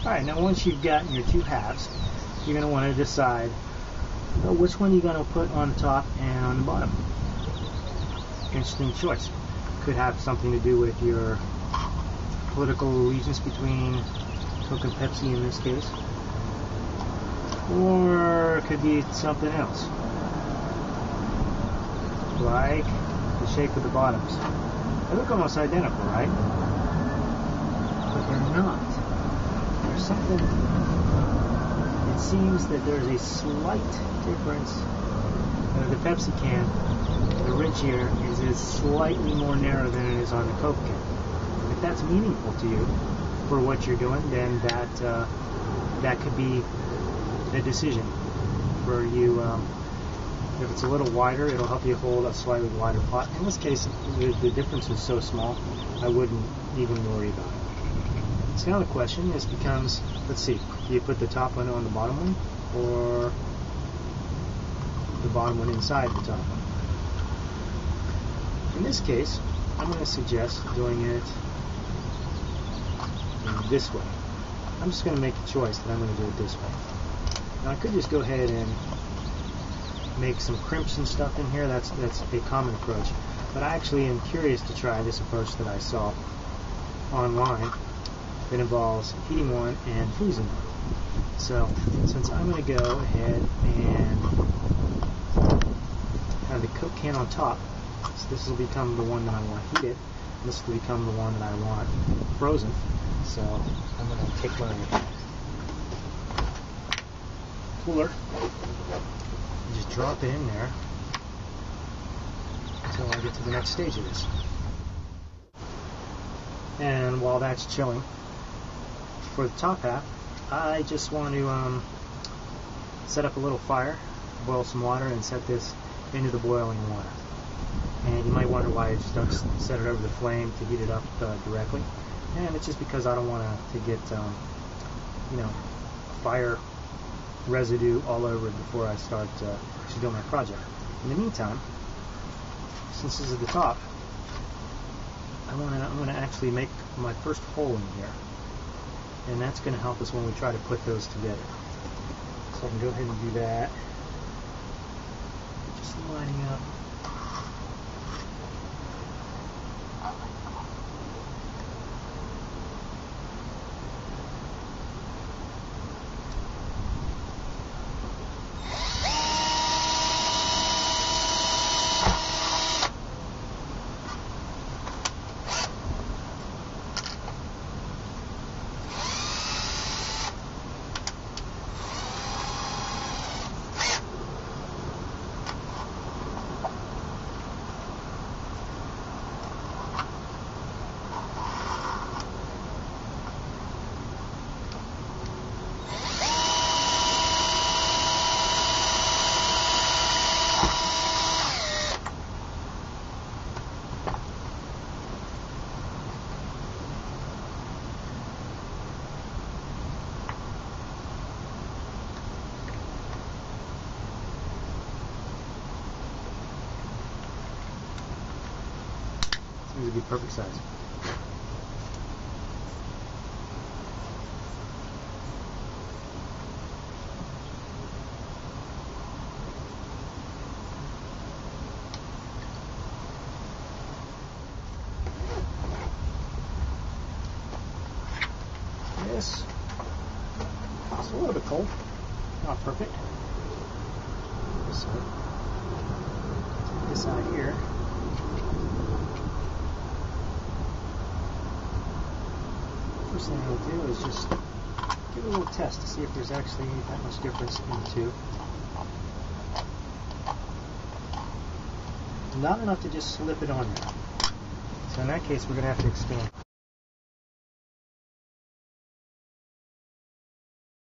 Alright, now once you've gotten your two halves, you're going to want to decide which one you're going to put on top and on the bottom. Interesting choice. Could have something to do with your political allegiance between Coke and Pepsi in this case. Or it could be something else. Like the shape of the bottoms. They look almost identical, right? But they're not. There's something, it seems that there's a slight difference. The Pepsi can, the ridge here, is slightly more narrow than it is on the Coke can. If that's meaningful to you for what you're doing, then that could be a decision for you. If it's a little wider, it'll help you hold a slightly wider pot. In this case, the difference is so small, I wouldn't even worry about it. So now the question becomes, let's see, do you put the top one on the bottom one, or the bottom one inside the top one? In this case, I'm going to suggest doing it this way. I'm just going to make a choice that I'm going to do it this way. Now I could just go ahead and make some crimps and stuff in here. That's a common approach. But I actually am curious to try this approach that I saw online that involves heating one and freezing one. So since I'm going to go ahead and have the Coke can on top, so this will become the one that I want heated. This will become the one that I want frozen. So I'm going to take my cooler and just drop it in there until I get to the next stage of this. And while that's chilling, for the top half, I just want to set up a little fire, boil some water, and set this into the boiling water. And you might wonder why I just don't set it over the flame to heat it up directly. And it's just because I don't want to get fire residue all over it before I start actually doing my project. In the meantime, since this is the top, I'm going to actually make my first hole in here, and that's going to help us when we try to put those together. So I can go ahead and do that. Just lining up. Seems to be perfect size. This is a little bit cold, not perfect. This side, this side here. First thing I'll do is just give it a little test to see if there's actually that much difference in the two. Not enough to just slip it on there. So in that case, we're going to have to expand.